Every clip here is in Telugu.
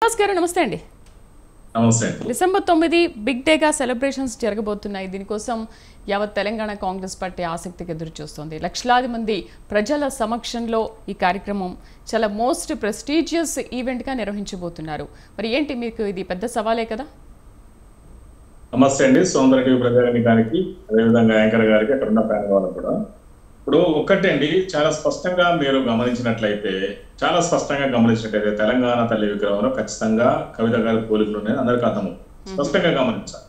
శ్రీనివాస్ గారు నమస్తే అండి. నమస్తే. డిసెంబర్ 9 బిగ్ డేగా సెలబ్రేషన్స్ జరగబోతున్నాయి. దీనికోసం యావత్ తెలంగాణ కాంగ్రెస్ పార్టీ ఆసక్తిగా ఎదురు చూస్తోంది. లక్షలాది మంది ప్రజల సమక్షంలో ఈ కార్యక్రమం చాలా మోస్ట్ ప్రెస్టీజియస్ ఈవెంట్గా నిర్వహించబోతున్నారు. మరి ఏంటి, మీకు ఇది పెద్ద సవాలే కదా? నమస్తే అండి. సౌందర్య టీవీ ప్రజానికి, అదేవిధంగా యాంకర్ గారికి, అక్కడ ఉన్న ప్యానల్ వాళ్ళకు కూడా. ఇప్పుడు ఒక్కటండి, చాలా స్పష్టంగా మీరు గమనించినట్లయితే తెలంగాణ తల్లి విగ్రహంలో ఖచ్చితంగా కవిత గారి పోలికలు ఉన్నాయని అందరికీ అర్థం స్పష్టంగా గమనించాలి.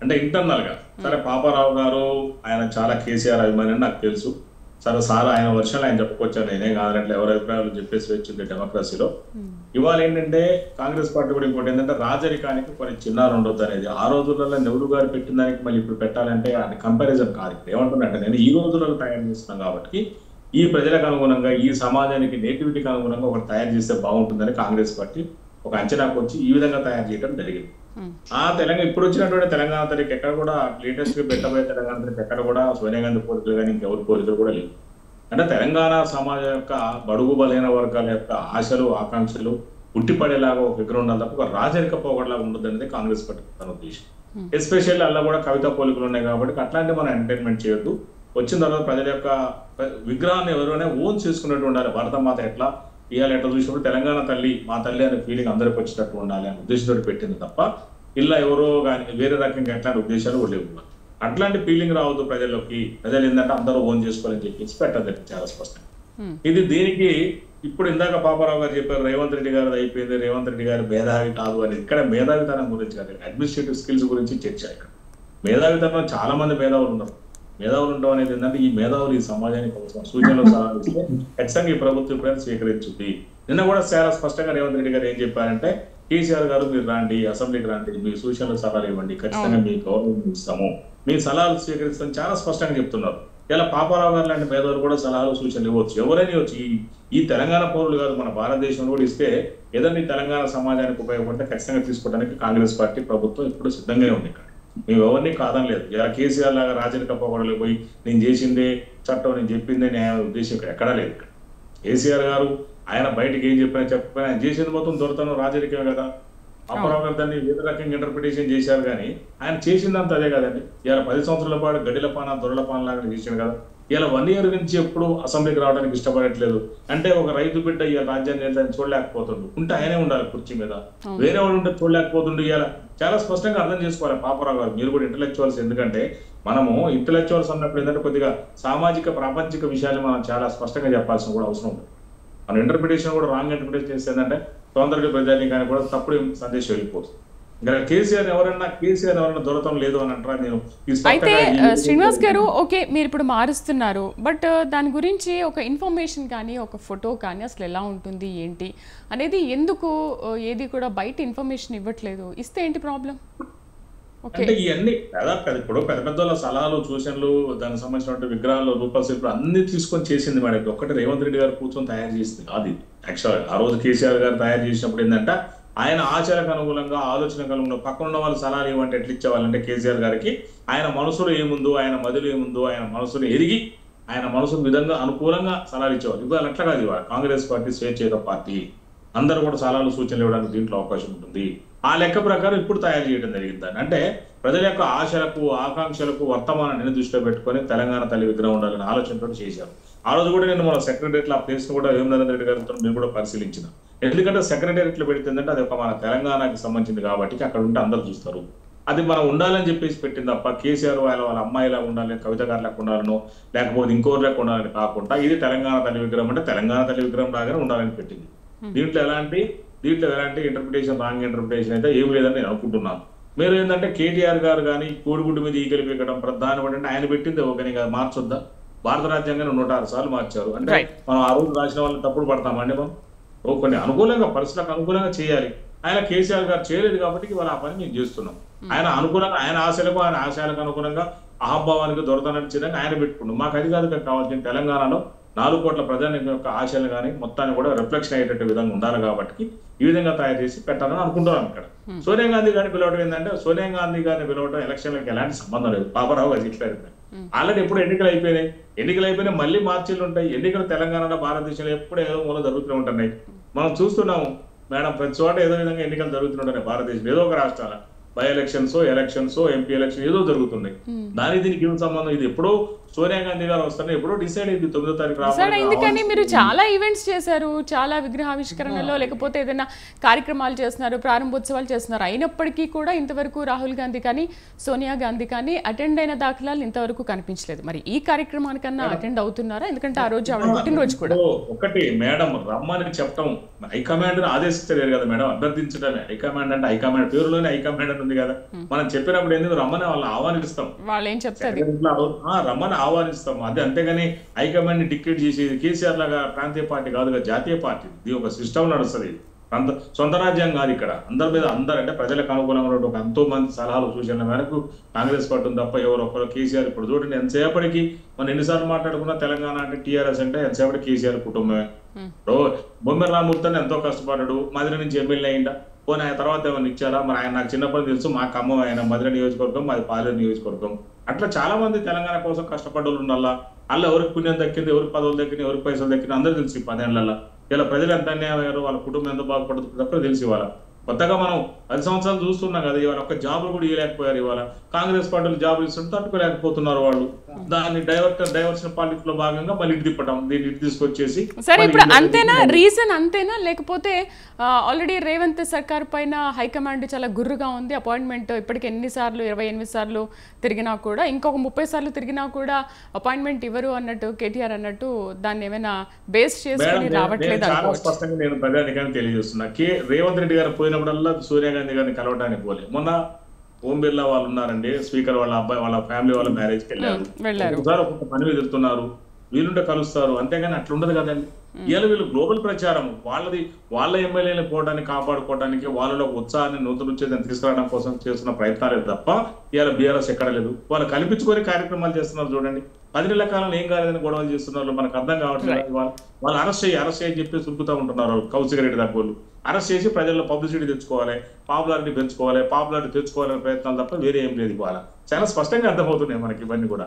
అంటే ఇంటర్నల్ గా సరే పాపారావు గారు ఆయన చాలా కేసీఆర్ అభిమాని అని నాకు తెలుసు. సరే సార్ ఆయన వర్షాలు ఆయన చెప్పుకొచ్చారు, నేనే కాదనట్లు ఎవరి అభిప్రాయాలు చెప్పేసి వచ్చింది డెమోక్రసీలో. ఇవాళ ఏంటంటే కాంగ్రెస్ పార్టీ కూడా ఇంకోటి ఏంటంటే రాజరికానికి కొన్ని చిన్నాలు ఉండొద్దు అనేది. ఆ రోజులలో నెహ్రూ గారు పెట్టిన దానికి మళ్ళీ ఇప్పుడు పెట్టాలంటే అది కంపారిజన్ కాదు. ఇప్పుడు ఏమంటున్నట్టే నేను ఈ రోజులలో తయారు చేస్తున్నాను కాబట్టి ఈ ప్రజలకు అనుగుణంగా ఈ సమాజానికి నేటివిటీకి అనుగుణంగా ఒకటి తయారు చేస్తే బాగుంటుందని కాంగ్రెస్ పార్టీ ఒక అంచనాకు వచ్చి ఈ విధంగా తయారు చేయడం జరిగింది. ఆ తెలంగాణ ఇప్పుడు వచ్చినటువంటి తెలంగాణ తల్లికి ఎక్కడ కూడా లేటెస్ట్ గా పెట్టబోయే తెలంగాణ తల్లికి ఎక్కడ కూడా సోనియా గాంధీ పోలికలు కానీ ఇంకెవరి పోలికలు కూడా లేవు. అంటే తెలంగాణ సమాజం యొక్క బడుగు బలైన వర్గాల యొక్క ఆశలు ఆకాంక్షలు ఉట్టిపడేలాగా ఒక విగ్రహం ఉండాలి తప్ప ఒక రాజరిక పోగొడలాగా ఉండదు అనేది కాంగ్రెస్ పార్టీ తన ఉద్దేశం. ఎస్పెషల్లీ అలా కూడా కవిత పోలికలు ఉన్నాయి కాబట్టి అట్లాంటి మనం ఎంటర్టైన్మెంట్ చేయొద్దు. వచ్చిన తర్వాత ప్రజల యొక్క విగ్రహాన్ని ఎవరైనా ఓన్ చేసుకున్నట్టు ఉండాలి. భారతమాత ఎట్లా ఇవాళ ఎట్లా చూసినప్పుడు తెలంగాణ తల్లి మా తల్లి అనే ఫీలింగ్ అందరికి వచ్చేటట్టు ఉండాలి అనే ఉద్దేశంతో పెట్టింది తప్ప ఇలా ఎవరో కానీ వేరే రకంగా ఎట్లాంటి ఉద్దేశాలు లేవు. అట్లాంటి ఫీలింగ్ రావద్దు ప్రజల్లోకి. ప్రజలు ఏంటంటే అందరూ ఓన్ చేసుకోవాలని చెప్పేసి పెట్టదు చాలా స్పష్టంగా. ఇది దీనికి ఇప్పుడు ఇందాక పాపారావు గారు చెప్పారు రేవంత్ రెడ్డి గారు అయిపోయింది, రేవంత్ రెడ్డి గారు మేధావి కాదు అని. ఇక్కడ మేధావితనం గురించి కాదు, అడ్మినిస్ట్రేటివ్ స్కిల్స్ గురించి చర్చ. ఇక్కడ మేధావితనం చాలా మంది మేధావులు ఉన్నారు. మేధావులు ఉండడం అనేది ఏంటంటే ఈ మేధావులు ఈ సమాజానికి సూచనలు సలహాలు ఇస్తే ఖచ్చితంగా ఈ ప్రభుత్వం ఇప్పుడైనా స్వీకరించుంది. నిన్న కూడా చాలా స్పష్టంగా రేవంత్ రెడ్డి గారు ఏం చెప్పారంటే కేసీఆర్ గారు మీరు రండి, అసెంబ్లీకి రండి, మీ సూచనలు సలహాలు ఇవ్వండి, ఖచ్చితంగా మీ గవర్నమెంట్ ఇస్తాము, మీ సలహాలు స్వీకరిస్తామని చాలా స్పష్టంగా చెప్తున్నారు. ఇలా పాపారావు గారు లాంటి మేధావులు కూడా సలహాలు సూచనలు ఇవ్వచ్చు, ఎవరైనా ఇవ్వచ్చు. ఈ తెలంగాణ పౌరులు కాదు మన భారతదేశంలో కూడా ఇస్తే ఏదైనా తెలంగాణ సమాజానికి ఉపయోగపడితే ఖచ్చితంగా తీసుకోవడానికి కాంగ్రెస్ పార్టీ ప్రభుత్వం ఇప్పుడు సిద్ధంగానే ఉంది. ఇక్కడ మేము ఎవరిని కాదని లేదు. ఇలా కేసీఆర్ లాగా రాజరిక పోగొడలు పోయి నేను చేసిందే చట్టం, నేను చెప్పిందే న్యాయ ఉద్దేశం ఇక్కడ ఎక్కడా లేదు. ఇక్కడ కేసీఆర్ గారు ఆయన బయటకు ఏం చెప్పినా ఆయన చేసేది మొత్తం దొరతనం రాజరికమే కదా. పాపారావు గారు దాన్ని వేరే రకంగా ఇంటర్ప్రిటేషన్ చేశారు కానీ ఆయన చేసిందంతా అదే కదండి. ఇలా 10 సంవత్సరాల పాటు గడిల పాన దొరల పాన లాగా చేశాడు కదా. ఇలా 1 year నుంచి ఎప్పుడు అసెంబ్లీకి రావడానికి ఇష్టపడట్లేదు. అంటే ఒక రైతు బిడ్డ ఇలా రాజ్యాన్ని ఏంటని చూడలేకపోతుండు, ఉంటే ఆయనే ఉండాలి కుర్చీ మీద, వేరే వాళ్ళు ఉంటే చూడలేకపోతుండు. ఇలా చాలా స్పష్టంగా అర్థం చేసుకోవాలి పాపారావు గారు. మీరు కూడా ఇంటలెక్చువల్స్, ఎందుకంటే మనము ఇంటలెక్చువల్స్ అన్నప్పుడు ఏంటంటే కొద్దిగా సామాజిక ప్రాపంచిక విషయాలు మనం చాలా స్పష్టంగా చెప్పాల్సిన కూడా అవసరం ఉంది. మన ఇంటర్ప్రిటేషన్ కూడా రాంగ్ ఇంటర్ప్రిటేషన్ చేస్తే ఏంటంటే సౌందర్య ప్రజానికి కానీ కూడా తప్పుడు సందేశం వెళ్ళిపోతుంది. ఇంకా కేసీఆర్ ఎవరన్నా దొరకడం లేదు అని అంటారా? నేను అయితే శ్రీనివాస్ గారు ఓకే మీరు ఇప్పుడు మారుస్తున్నారు, బట్ దాని గురించి ఒక ఇన్ఫర్మేషన్ కానీ ఒక ఫోటో కానీ అసలు ఎలా ఉంటుంది ఏంటి అనేది ఎందుకు ఏది కూడా బయట ఇన్ఫర్మేషన్ ఇవ్వట్లేదు? ఇస్తే ఏంటి ప్రాబ్లం? అంటే ఇవన్నీ దాదాపు కదా ఇప్పుడు పెద్ద పెద్ద సలహాలు సూచనలు దానికి సంబంధించిన విగ్రహాలు రూపశిల్పులు అన్ని తీసుకొని చేసింది మేడం. ఒక్కటి రేవంత్ రెడ్డి గారు కూర్చొని తయారు చేసింది అది. యాక్చువల్ ఆ రోజు కేసీఆర్ గారు తయారు చేసినప్పుడు ఏంటంటే ఆయన ఆచారకు అనుగుణంగా ఆలోచనకు అనుగుణంగా పక్కన ఉన్న వాళ్ళు సలహాలు ఏమంటే ఎట్లా ఇచ్చేవాళ్ళంటే కేసీఆర్ గారికి ఆయన మనసులో ఏముందో, ఆయన మదిలో ఏముందో, ఆయన మనసును ఎరిగి ఆయన మనసు విధంగా అనుకూలంగా సలహాలు ఇచ్చేవాళ్ళు. ఇవాళ అట్లా కాదు. ఇవాళ కాంగ్రెస్ పార్టీ స్వేచ్ఛేత పార్టీ, అందరూ కూడా సలహాలు సూచనలు ఇవ్వడానికి దీంట్లో అవకాశం ఉంటుంది. ఆ లెక్క ప్రకారం ఇప్పుడు తయారు చేయడం జరిగింది. అంటే ప్రజల యొక్క ఆశలకు ఆకాంక్షలకు వర్తమానాన్ని దృష్టిలో పెట్టుకొని తెలంగాణ తల్లి విగ్రహం ఉండాలని ఆలోచనతో చేశారు. ఆ రోజు కూడా నేను మన సెక్రటరియట్ ఆ ప్లేస్ కూడా నరేంద్ర రెడ్డి గారితో నేను కూడా పరిశీలించిన. ఎందుకంటే సెక్రటరియట్ లో పెడుతుందంటే అది ఒక మన తెలంగాణకి సంబంధించింది కాబట్టి అక్కడ ఉంటే అందరూ చూస్తారు. అది మనం ఉండాలని చెప్పేసి పెట్టింది తప్ప కేసీఆర్ వాళ్ళ అమ్మాయిలా ఉండాలి, కవిత గారిలాగా ఉండాలనో లేకపోతే ఇంకోరిలాగా ఉండాలని కాకుండా ఇది తెలంగాణ తల్లి విగ్రహం అంటే తెలంగాణ తల్లి విగ్రహం లాగానే ఉండాలని పెట్టింది. దీంట్లో ఎలాంటి ఇంటర్ప్రిటేషన్ రాంగ్ ఇంటర్ప్రిటేషన్ అయితే ఏమి లేదని నేను అనుకుంటున్నాను. మీరు ఏంటంటే కేటీఆర్ గారు కానీ కోడిగుడ్డు మీద ఈగలు పీకడం ప్రధానం అంటే ఆయన పెట్టింది ఒకని కాదు, మార్చొద్దా? భారత రాజ్యాంగాన్ని 106 సార్లు మార్చారు. అంటే మనం ఆ రోజు రాసిన వాళ్ళని తప్పుడు పడతామండి. మనం కొన్ని అనుకూలంగా పరిస్థితులకు అనుకూలంగా చేయాలి. ఆయన కేసీఆర్ గారు చేయలేదు కాబట్టి వాళ్ళ ఆ పని మేము చేస్తున్నాం. ఆయన అనుకూలంగా ఆయన ఆశయాలకు అనుగుణంగా అహంభావానికి దొరకనిచ్చేదాన్ని ఆయన పెట్టుకున్నాం. మాకు అది కాదు కావాల్సిన తెలంగాణలో 4 కోట్ల ప్రజానికం యొక్క ఆశలు కానీ మొత్తాన్ని కూడా రిఫ్లెక్షన్ అయ్యేటట్టు విధంగా ఉండాలి కాబట్టి ఈ విధంగా తయారు చేసి పెట్టాలని అనుకుంటున్నాం. ఇక్కడ సోనియా గాంధీ గారిని పిలవడం ఏంటంటే సోనియా గాంధీ గారిని పిలవడం ఎలక్షన్లకు ఎలాంటి సంబంధం లేదు. పాపారావు గారు ఇట్లేదు. ఆల్రెడీ ఎప్పుడు ఎన్నికలు అయిపోయినాయి, మళ్ళీ మార్చిలు ఉంటాయి. ఎన్నికలు తెలంగాణలో భారతదేశంలో ఎప్పుడు ఏదో మూల జరుగుతూనే ఉంటున్నాయి. మనం చూస్తున్నాము. మేడం ప్రతి చోట ఏదో విధంగా ఎన్నికలు జరుగుతుంటాయి భారతదేశం ఏదో ఒక రాష్ట్రాల బై ఎలక్షన్స్ ఎంపీ ఎలక్షన్ ఏదో జరుగుతున్నాయి. దానికి దీనికి ఏం సంబంధం? ఇది ఎప్పుడో సోనియా గాంధీ గారు వస్తారని ఎప్పుడో డిసైడ్ అయింది 9వ తారీఖు రావాలి. కానీ మీరు చాలా ఈవెంట్స్ చేశారు, చాలా విగ్రహావిష్కరణలో లేకపోతే ఏదైనా కార్యక్రమాలు చేస్తున్నారు, ప్రారంభోత్సవాలు చేస్తున్నారు. అయినప్పటికీ కూడా ఇంతవరకు రాహుల్ గాంధీ కానీ సోనియా గాంధీ కానీ అటెండ్ అయిన దాఖలాలు ఇంతవరకు కనిపించలేదు. మరి ఈ కార్యక్రమానికన్నా అటెండ్ అవుతున్నారా? ఎందుకంటే ఆ రోజు ఆవిడ పుట్టినరోజు కూడా. ఒకటి మేడం రమ్మని చెప్పడం హైకమాండ్ ఆదేశించలేరు కదా మేడం, అభ్యర్థించడమే. హైకమాండ్ అంటే హైకమాండ్ పేరులోనే హైకమాండ్ అని ఉంది కదా. మనం చెప్పినప్పుడు ఎందుకు రమ్మని వాళ్ళని ఆహ్వానిస్తాం, వాళ్ళు ఏం చెప్తారు రమ్మని ఆహ్వానిస్తాం. అదే అంతేగాని హైకమాండ్ ని డిక్టేట్ చేసేది కేసీఆర్ లాగా ప్రాంతీయ పార్టీ కాదు కదా, జాతీయ పార్టీ. ఇది ఒక సిస్టమ్ నడుస్తుంది. సొంత రాజ్యం కాదు ఇక్కడ. అందరి మీద అందరు అంటే ప్రజలకు అనుకూలంగా ఒక ఎంతో మంది సలహాలు సూచనల మేరకు కాంగ్రెస్ పార్టీ తప్ప ఎవరు ఒకరు కేసీఆర్. ఇప్పుడు చూడండి ఎంతసేపటికి మనం ఎన్నిసార్లు మాట్లాడుకున్నా తెలంగాణ అంటే టీఆర్ఎస్ అంటే ఎంతసేపటి కేసీఆర్ కుటుంబమే. బొమ్మెర రామూర్తి అని ఎంతో కష్టపడ్డాడు, మధుర నుంచి ఎమ్మెల్యే అయిందా, పోనీ ఆయన తర్వాత ఏమైనా ఇచ్చారా? మరి ఆయన నాకు చిన్నప్పటి తెలుసు, మా ఖమ్మం ఆయన మధుర నియోజకవర్గం, మాది పాలేరు నియోజకవర్గం. అట్లా చాలా మంది తెలంగాణ కోసం కష్టపడ్డోళ్ళు ఉండాలా. అలా ఎవరికి పుణ్యం దక్కింది, ఎవరికి పదవులు దక్కింది, ఎవరికి పైసలు దక్కింది అందరూ తెలిసి 10 ఏళ్లలో. ఇలా ప్రజలు ఎంత అన్యాయం అయ్యారు, వాళ్ళ కుటుంబం ఎంత బాగుపడుతుంది తప్ప తెలిసి ఇవాళ కొత్తగా మనం 10 సంవత్సరాలు చూస్తున్నాం కదా. ఇవాళ ఒక్క జాబులు కూడా ఇవ్వలేకపోయారు. ఇవాళ కాంగ్రెస్ పార్టీలు జాబులు ఇస్తుంటే తట్టుకోలేకపోతున్నారు వాళ్ళు. దాన్ని డైవర్షన్ పాలిటిక్స్ లో భాగంగా మళ్ళీ ఇటు తిప్పటం, దీన్ని ఇటు తీసుకొచ్చేసి. సరే ఇప్పుడు అంతేనా రీజన్? అంతేనా లేకపోతే ఆల్రెడీ రేవంత్ సర్కార్ పైన హైకమాండ్ చాలా గుర్రుగా ఉంది, అపాయింట్మెంట్ ఇప్పటికి ఎన్నిసార్లు 28 సార్లు తిరిగినా కూడా, ఇంకొక 30 సార్లు తిరిగినా కూడా అపాయింట్మెంట్ ఇవ్వరు అన్నట్టు కేటీఆర్ అన్నట్టు దాన్ని ఏమైనా బేస్ చేసుకుని రావట్లేదు? చాలా స్పష్టంగా నేను ప్రజానికాన్ని తెలియజేస్తున్నా. రేవంత్ రెడ్డి గారు పోయినప్పుడల్లా సోనియా గాంధీ గారిని కలవడానికి పోలే. మొన్న ఓం బిర్లా వాళ్ళు ఉన్నారండి, స్పీకర్ వాళ్ళ అబ్బాయి వాళ్ళ ఫ్యామిలీ వాళ్ళ మ్యారేజ్కి వెళ్ళారు. ఒకసారి ఒక్కొక్క పని మీద తిరుగుతున్నారు, వీలుంటే కలుస్తారు, అంతేగాని అట్లా ఉండదు కదండి. ఇవాళ వీళ్ళు గ్లోబల్ ప్రచారం వాళ్ళ ఎమ్మెల్యేలు పోవడానికి కాపాడుకోవడానికి వాళ్ళలో ఉత్సాహాన్ని నూతన ఉత్తేజాన్ని తీసుకురావడం కోసం చేస్తున్న ప్రయత్నాలే తప్ప ఇవాళ బీఆర్ఎస్ ఎక్కడ లేదు. వాళ్ళు కల్పించుకొని కార్యక్రమాలు చేస్తున్నారు. చూడండి 10 నెలల కాలంలో ఏం కాలేదని గొడవలు చేస్తున్నారు, మనకు అర్థం కావట్లేదు. వాళ్ళు అరెస్ట్ చేయి చెప్పి సురుకుతా ఉంటున్నారు. కౌశిక్ రెడ్డి దగ్గర అరెస్ట్ చేసి ప్రజల్లో పబ్లిసిటీ తెచ్చుకోవాలి, పాపులారిటీ తెచ్చుకోవాలనే ప్రయత్నాలు తప్ప వేరే ఏం లేదు. ఇవాళ చాలా స్పష్టంగా అర్థమవుతున్నాయి మనకి ఇవన్నీ కూడా.